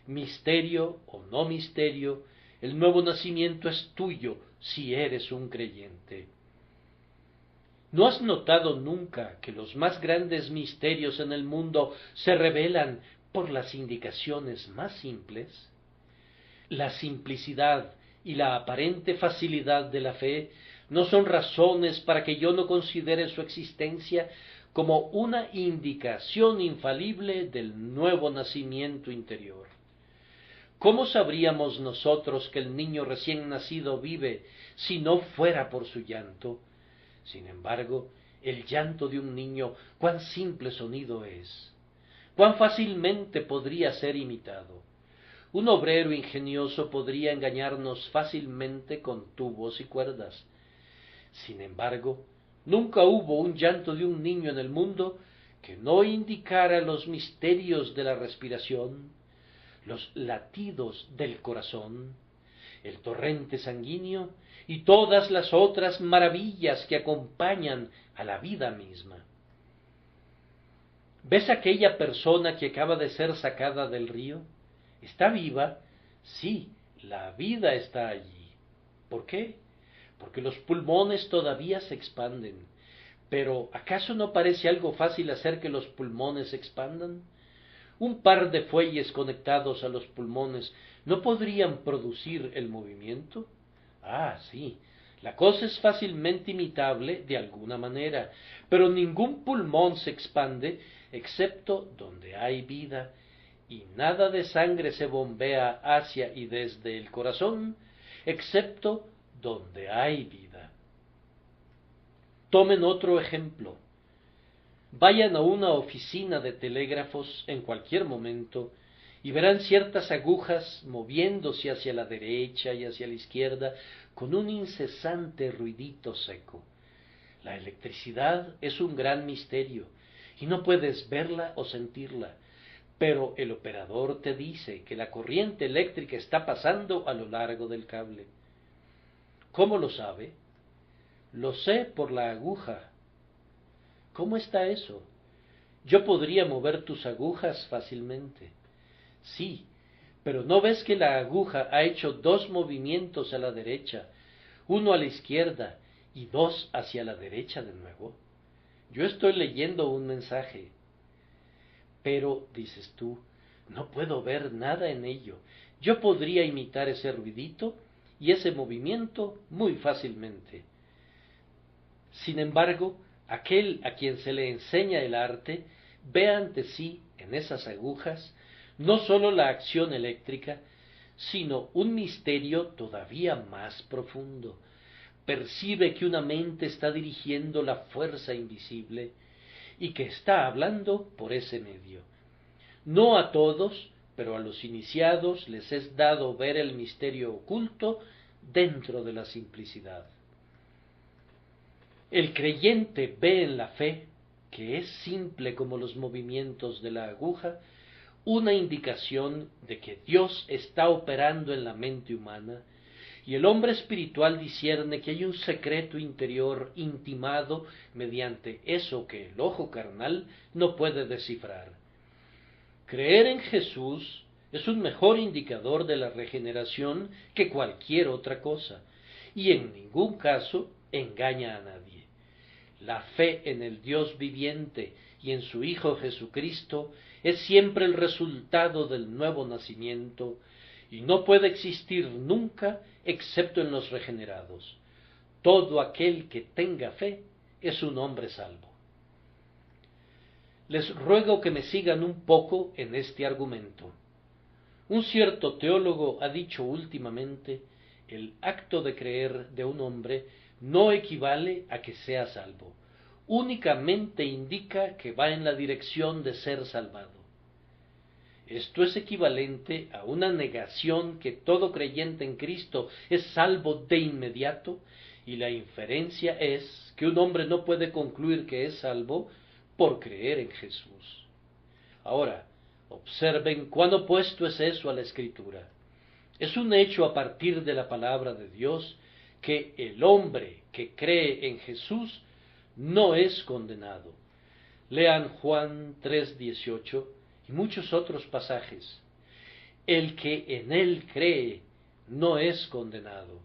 Speaker 1: Misterio o no misterio, el nuevo nacimiento es tuyo si eres un creyente. ¿No has notado nunca que los más grandes misterios en el mundo se revelan por las indicaciones más simples? La simplicidad y la aparente facilidad de la fe no son razones para que yo no considere su existencia como una indicación infalible del nuevo nacimiento interior. ¿Cómo sabríamos nosotros que el niño recién nacido vive si no fuera por su llanto? Sin embargo, el llanto de un niño, cuán simple sonido es, cuán fácilmente podría ser imitado. Un obrero ingenioso podría engañarnos fácilmente con tubos y cuerdas. Sin embargo, nunca hubo un llanto de un niño en el mundo que no indicara los misterios de la respiración, los latidos del corazón, el torrente sanguíneo y todas las otras maravillas que acompañan a la vida misma. ¿Ves aquella persona que acaba de ser sacada del río? ¿Está viva? Sí, la vida está allí. ¿Por qué? Porque los pulmones todavía se expanden. Pero ¿acaso no parece algo fácil hacer que los pulmones se expandan? Un par de fuelles conectados a los pulmones ¿no podrían producir el movimiento? Ah, sí, la cosa es fácilmente imitable de alguna manera, pero ningún pulmón se expande excepto donde hay vida, y nada de sangre se bombea hacia y desde el corazón, excepto donde hay vida. Tomen otro ejemplo. Vayan a una oficina de telégrafos en cualquier momento y verán ciertas agujas moviéndose hacia la derecha y hacia la izquierda con un incesante ruidito seco. La electricidad es un gran misterio y no puedes verla o sentirla, pero el operador te dice que la corriente eléctrica está pasando a lo largo del cable. ¿Cómo lo sabe? Lo sé por la aguja. ¿Cómo está eso? Yo podría mover tus agujas fácilmente. Sí, pero ¿no ves que la aguja ha hecho 2 movimientos a la derecha, uno a la izquierda y 2 hacia la derecha de nuevo? Yo estoy leyendo un mensaje. Pero, dices tú, no puedo ver nada en ello. Yo podría imitar ese ruidito y ese movimiento muy fácilmente. Sin embargo, aquel a quien se le enseña el arte ve ante sí, en esas agujas, no sólo la acción eléctrica, sino un misterio todavía más profundo. Percibe que una mente está dirigiendo la fuerza invisible y que está hablando por ese medio. No a todos, pero a los iniciados les es dado ver el misterio oculto dentro de la simplicidad. El creyente ve en la fe, que es simple como los movimientos de la aguja, una indicación de que Dios está operando en la mente humana, y el hombre espiritual discierne que hay un secreto interior intimado mediante eso que el ojo carnal no puede descifrar. Creer en Jesús es un mejor indicador de la regeneración que cualquier otra cosa, y en ningún caso engaña a nadie. La fe en el Dios viviente y en su Hijo Jesucristo es siempre el resultado del nuevo nacimiento, y no puede existir nunca excepto en los regenerados. Todo aquel que tenga fe es un hombre salvo. Les ruego que me sigan un poco en este argumento. Un cierto teólogo ha dicho últimamente: el acto de creer de un hombre no equivale a que sea salvo, únicamente indica que va en la dirección de ser salvado. Esto es equivalente a una negación que todo creyente en Cristo es salvo de inmediato, y la inferencia es que un hombre no puede concluir que es salvo por creer en Jesús. Ahora, observen cuán opuesto es eso a la Escritura. Es un hecho a partir de la palabra de Dios que el hombre que cree en Jesús no es condenado. Lean Juan 3:18 y muchos otros pasajes. El que en él cree no es condenado.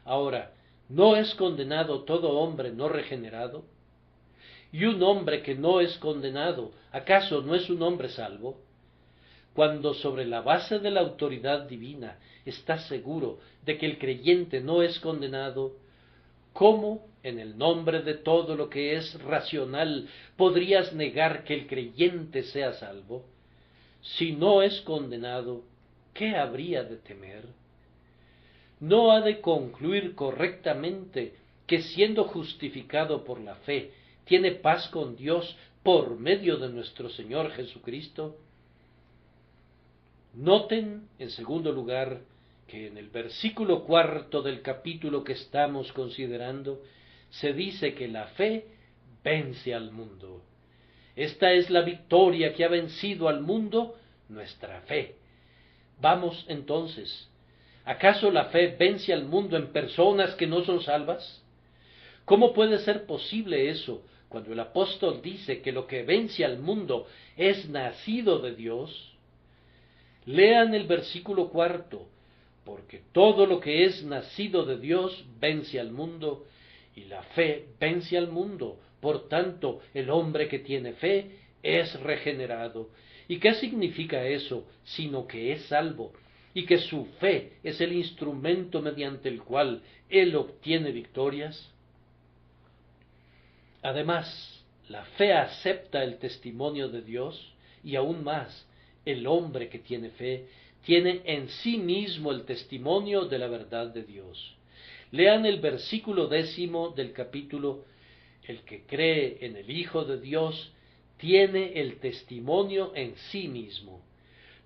Speaker 1: Ahora, ¿no es condenado todo hombre no regenerado? Y un hombre que no es condenado, ¿acaso no es un hombre salvo? Cuando sobre la base de la autoridad divina estás seguro de que el creyente no es condenado, ¿cómo, en el nombre de todo lo que es racional, podrías negar que el creyente sea salvo? Si no es condenado, ¿qué habría de temer? ¿No ha de concluir correctamente que, siendo justificado por la fe, tiene paz con Dios por medio de nuestro Señor Jesucristo? Noten, en segundo lugar, que en el versículo 4 del capítulo que estamos considerando, se dice que la fe vence al mundo. Esta es la victoria que ha vencido al mundo, nuestra fe. Vamos entonces, ¿acaso la fe vence al mundo en personas que no son salvas? ¿Cómo puede ser posible eso cuando el apóstol dice que lo que vence al mundo es nacido de Dios? Lean el versículo 4, porque todo lo que es nacido de Dios vence al mundo, y la fe vence al mundo. Por tanto, el hombre que tiene fe es regenerado. ¿Y qué significa eso? Sino que es salvo, y que su fe es el instrumento mediante el cual él obtiene victorias. Además, la fe acepta el testimonio de Dios, y aún más, el hombre que tiene fe tiene en sí mismo el testimonio de la verdad de Dios. Lean el versículo 10 del capítulo: el que cree en el Hijo de Dios tiene el testimonio en sí mismo.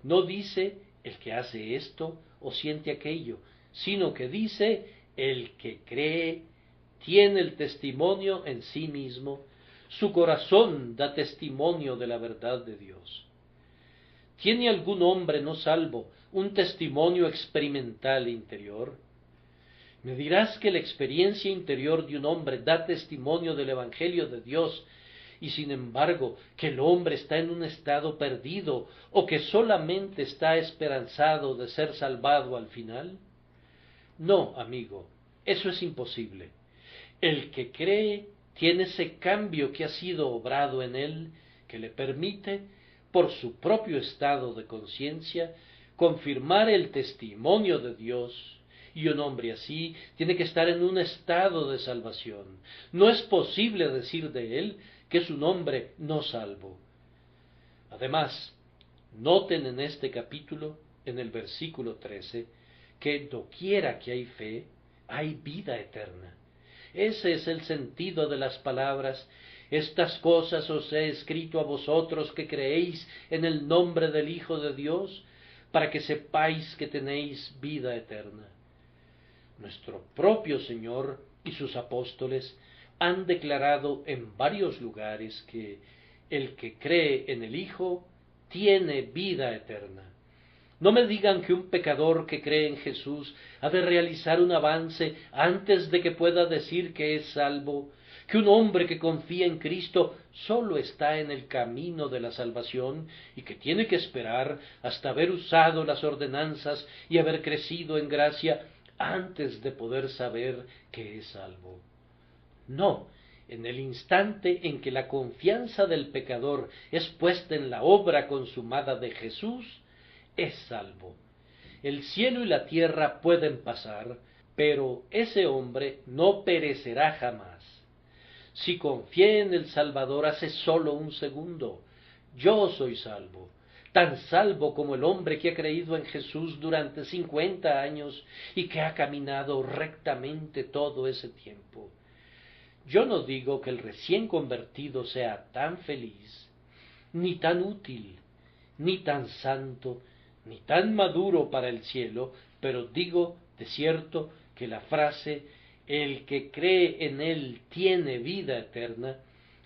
Speaker 1: No dice el que hace esto o siente aquello, sino que dice el que cree tiene el testimonio en sí mismo. Su corazón da testimonio de la verdad de Dios. ¿Tiene algún hombre no salvo un testimonio experimental interior? Me dirás que la experiencia interior de un hombre da testimonio del Evangelio de Dios, y sin embargo que el hombre está en un estado perdido, o que solamente está esperanzado de ser salvado al final. No, amigo, eso es imposible. El que cree tiene ese cambio que ha sido obrado en él, que le permite, por su propio estado de conciencia, confirmar el testimonio de Dios. Y un hombre así tiene que estar en un estado de salvación. No es posible decir de él que es un hombre no salvo. Además, noten en este capítulo, en el versículo 13, que doquiera que hay fe, hay vida eterna. Ese es el sentido de las palabras: estas cosas os he escrito a vosotros que creéis en el nombre del Hijo de Dios, para que sepáis que tenéis vida eterna. Nuestro propio Señor y sus apóstoles han declarado en varios lugares que el que cree en el Hijo tiene vida eterna. No me digan que un pecador que cree en Jesús ha de realizar un avance antes de que pueda decir que es salvo, que un hombre que confía en Cristo solo está en el camino de la salvación y que tiene que esperar hasta haber usado las ordenanzas y haber crecido en gracia antes de poder saber que es salvo. No, en el instante en que la confianza del pecador es puesta en la obra consumada de Jesús, es salvo. El cielo y la tierra pueden pasar, pero ese hombre no perecerá jamás. Si confié en el Salvador hace solo un segundo, yo soy salvo, tan salvo como el hombre que ha creído en Jesús durante 50 años y que ha caminado rectamente todo ese tiempo. Yo no digo que el recién convertido sea tan feliz, ni tan útil, ni tan santo, ni tan maduro para el cielo, pero digo de cierto que la frase "el que cree en él tiene vida eterna"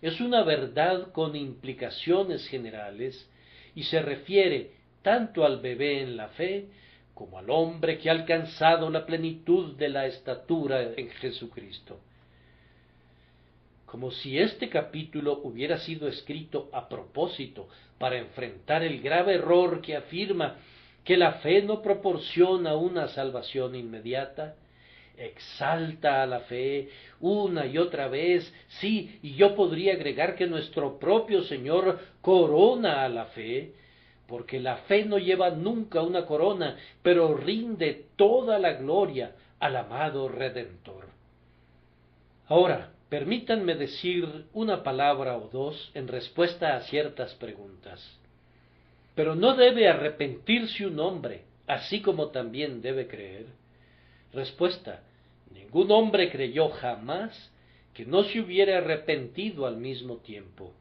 Speaker 1: es una verdad con implicaciones generales y se refiere tanto al bebé en la fe como al hombre que ha alcanzado la plenitud de la estatura en Jesucristo. Como si este capítulo hubiera sido escrito a propósito para enfrentar el grave error que afirma que la fe no proporciona una salvación inmediata, exalta a la fe una y otra vez, sí, y yo podría agregar que nuestro propio Señor corona a la fe, porque la fe no lleva nunca una corona, pero rinde toda la gloria al amado Redentor. Ahora, permítanme decir una palabra o dos en respuesta a ciertas preguntas. Pero ¿no debe arrepentirse un hombre, así como también debe creer? Respuesta: ningún hombre creyó jamás que no se hubiera arrepentido al mismo tiempo.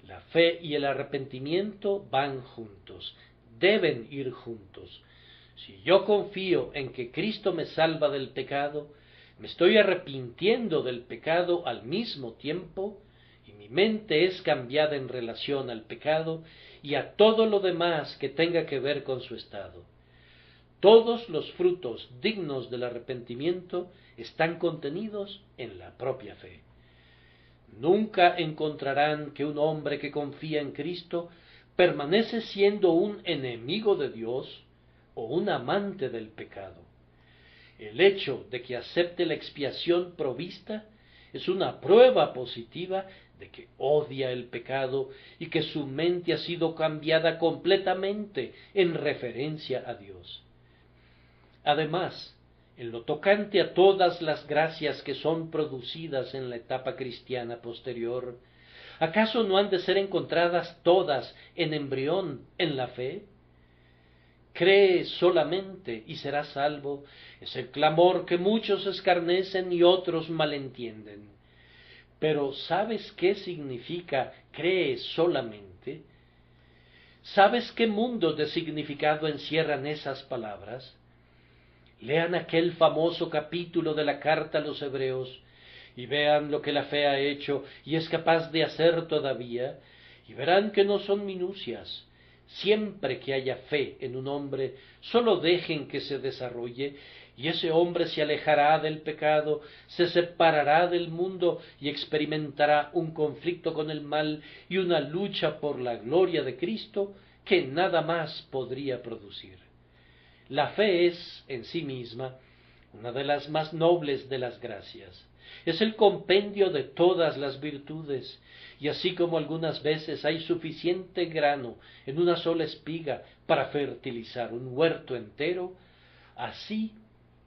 Speaker 1: La fe y el arrepentimiento van juntos, deben ir juntos. Si yo confío en que Cristo me salva del pecado, me estoy arrepintiendo del pecado al mismo tiempo, y mi mente es cambiada en relación al pecado y a todo lo demás que tenga que ver con su estado. Todos los frutos dignos del arrepentimiento están contenidos en la propia fe. Nunca encontrarán que un hombre que confía en Cristo permanece siendo un enemigo de Dios o un amante del pecado. El hecho de que acepte la expiación provista es una prueba positiva de que odia el pecado y que su mente ha sido cambiada completamente en referencia a Dios. Además, en lo tocante a todas las gracias que son producidas en la etapa cristiana posterior, ¿acaso no han de ser encontradas todas en embrión en la fe? Cree solamente y serás salvo, es el clamor que muchos escarnecen y otros malentienden. Pero ¿sabes qué significa cree solamente? ¿Sabes qué mundo de significado encierran esas palabras? Lean aquel famoso capítulo de la carta a los Hebreos y vean lo que la fe ha hecho y es capaz de hacer todavía, y verán que no son minucias. Siempre que haya fe en un hombre, sólo dejen que se desarrolle, y ese hombre se alejará del pecado, se separará del mundo y experimentará un conflicto con el mal y una lucha por la gloria de Cristo que nada más podría producir. La fe es, en sí misma, una de las más nobles de las gracias. Es el compendio de todas las virtudes, y así como algunas veces hay suficiente grano en una sola espiga para fertilizar un huerto entero, así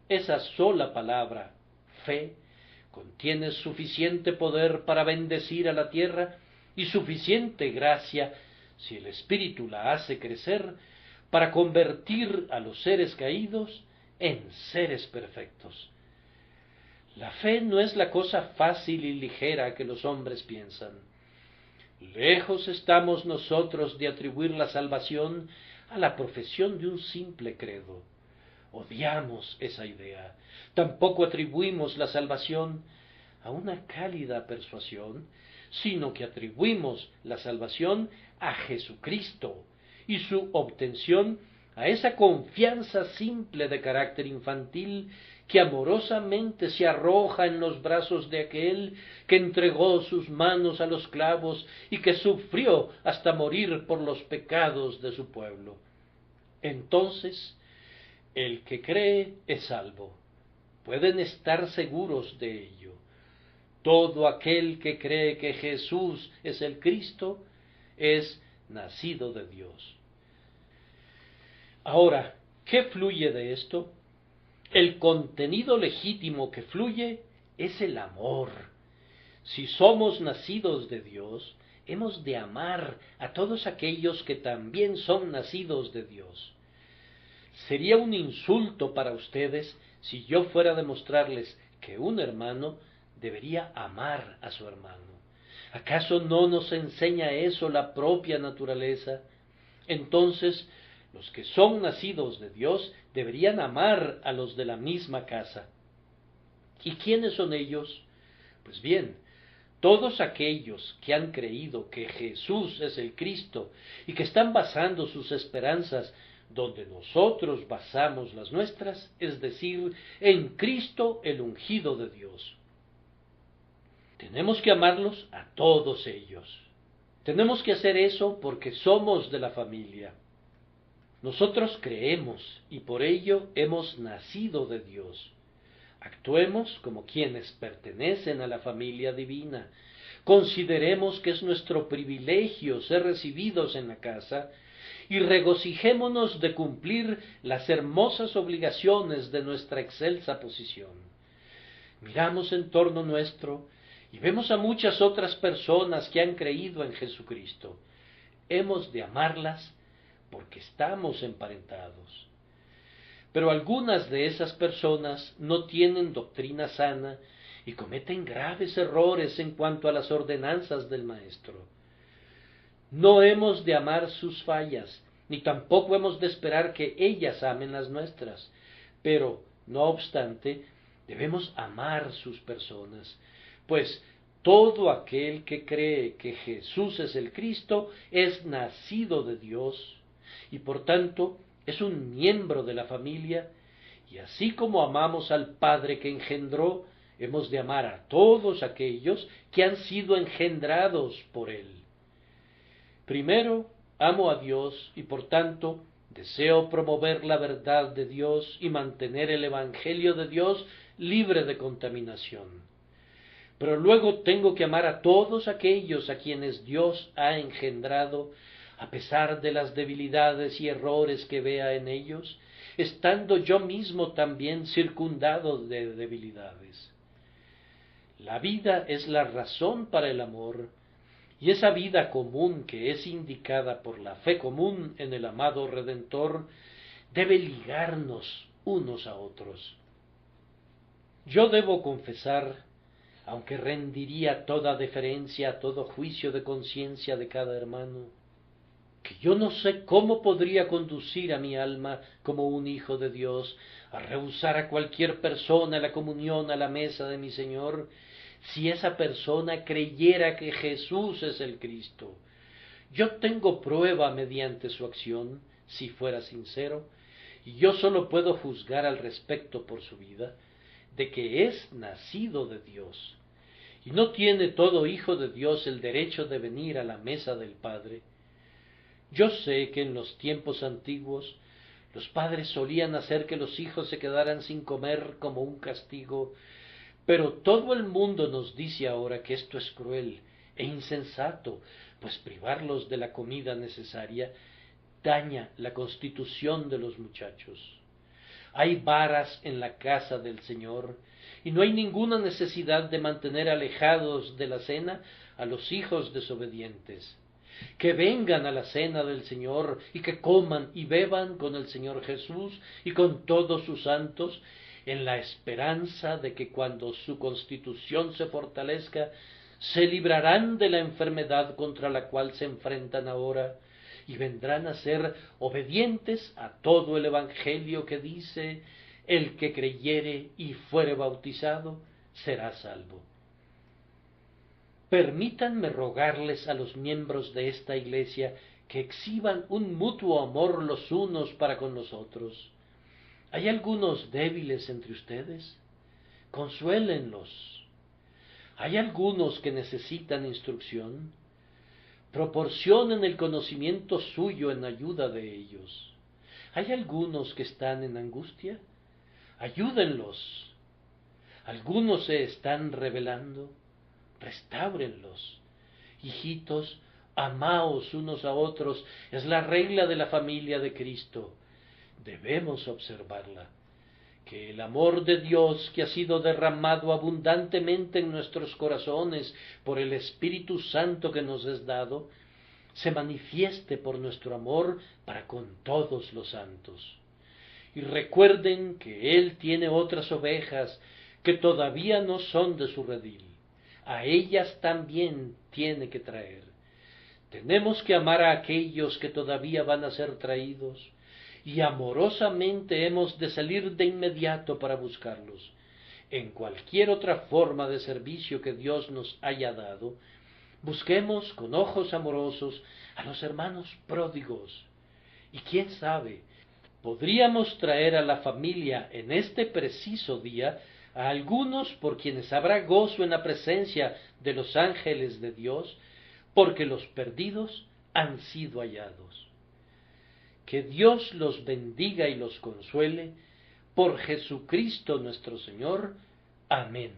Speaker 1: esa sola palabra, fe, contiene suficiente poder para bendecir a la tierra y suficiente gracia, si el Espíritu la hace crecer, para convertir a los seres caídos en seres perfectos. La fe no es la cosa fácil y ligera que los hombres piensan. Lejos estamos nosotros de atribuir la salvación a la profesión de un simple credo. odiamos esa idea. Tampoco atribuimos la salvación a una cálida persuasión, sino que atribuimos la salvación a Jesucristo y su obtención a esa confianza simple de carácter infantil que amorosamente se arroja en los brazos de aquel que entregó sus manos a los clavos y que sufrió hasta morir por los pecados de su pueblo. Entonces, el que cree es salvo. Pueden estar seguros de ello. Todo aquel que cree que Jesús es el Cristo es nacido de Dios. Ahora, ¿qué fluye de esto? El contenido legítimo que fluye es el amor. Si somos nacidos de Dios, hemos de amar a todos aquellos que también son nacidos de Dios. Sería un insulto para ustedes si yo fuera a demostrarles que un hermano debería amar a su hermano. ¿Acaso no nos enseña eso la propia naturaleza? Entonces, los que son nacidos de Dios deberían amar a los de la misma casa. ¿Y quiénes son ellos? Pues bien, todos aquellos que han creído que Jesús es el Cristo y que están basando sus esperanzas donde nosotros basamos las nuestras, es decir, en Cristo el ungido de Dios. Tenemos que amarlos a todos ellos. Tenemos que hacer eso porque somos de la familia. Nosotros creemos y por ello hemos nacido de Dios. Actuemos como quienes pertenecen a la familia divina. Consideremos que es nuestro privilegio ser recibidos en la casa y regocijémonos de cumplir las hermosas obligaciones de nuestra excelsa posición. Miramos en torno nuestro y vemos a muchas otras personas que han creído en Jesucristo. Hemos de amarlas porque estamos emparentados. Pero algunas de esas personas no tienen doctrina sana y cometen graves errores en cuanto a las ordenanzas del Maestro. No hemos de amar sus fallas, ni tampoco hemos de esperar que ellas amen las nuestras, pero, no obstante, debemos amar sus personas, pues todo aquel que cree que Jesús es el Cristo es nacido de Dios, y por tanto es un miembro de la familia, y así como amamos al Padre que engendró, hemos de amar a todos aquellos que han sido engendrados por Él. Primero, amo a Dios y por tanto deseo promover la verdad de Dios y mantener el Evangelio de Dios libre de contaminación. Pero luego tengo que amar a todos aquellos a quienes Dios ha engendrado, a pesar de las debilidades y errores que vea en ellos, estando yo mismo también circundado de debilidades. La vida es la razón para el amor, y esa vida común que es indicada por la fe común en el amado Redentor debe ligarnos unos a otros. Yo debo confesar, aunque rendiría toda deferencia a todo juicio de conciencia de cada hermano, que yo no sé cómo podría conducir a mi alma como un hijo de Dios a rehusar a cualquier persona la comunión a la mesa de mi Señor, si esa persona creyera que Jesús es el Cristo. Yo tengo prueba mediante su acción, si fuera sincero, y yo solo puedo juzgar al respecto por su vida, de que es nacido de Dios, y no tiene todo hijo de Dios el derecho de venir a la mesa del Padre. Yo sé que en los tiempos antiguos los padres solían hacer que los hijos se quedaran sin comer como un castigo, pero todo el mundo nos dice ahora que esto es cruel e insensato, pues privarlos de la comida necesaria daña la constitución de los muchachos. Hay varas en la casa del Señor, y no hay ninguna necesidad de mantener alejados de la cena a los hijos desobedientes. Que vengan a la cena del Señor y que coman y beban con el Señor Jesús y con todos sus santos, en la esperanza de que cuando su constitución se fortalezca, se librarán de la enfermedad contra la cual se enfrentan ahora, y vendrán a ser obedientes a todo el Evangelio que dice: el que creyere y fuere bautizado será salvo. Permítanme rogarles a los miembros de esta Iglesia que exhiban un mutuo amor los unos para con los otros. ¿Hay algunos débiles entre ustedes? Consuélenlos. ¿Hay algunos que necesitan instrucción? Proporcionen el conocimiento suyo en ayuda de ellos. ¿Hay algunos que están en angustia? Ayúdenlos. ¿Algunos se están rebelando? Restáurenlos. Hijitos, amaos unos a otros, es la regla de la familia de Cristo. Debemos observarla. Que el amor de Dios, que ha sido derramado abundantemente en nuestros corazones por el Espíritu Santo que nos es dado, se manifieste por nuestro amor para con todos los santos. Y recuerden que Él tiene otras ovejas que todavía no son de su redil. A ellas también tiene que traer. Tenemos que amar a aquellos que todavía van a ser traídos, y amorosamente hemos de salir de inmediato para buscarlos. En cualquier otra forma de servicio que Dios nos haya dado, busquemos con ojos amorosos a los hermanos pródigos. Y quién sabe, podríamos traer a la familia en este preciso día a algunos por quienes habrá gozo en la presencia de los ángeles de Dios, porque los perdidos han sido hallados. Que Dios los bendiga y los consuele, por Jesucristo nuestro Señor. Amén.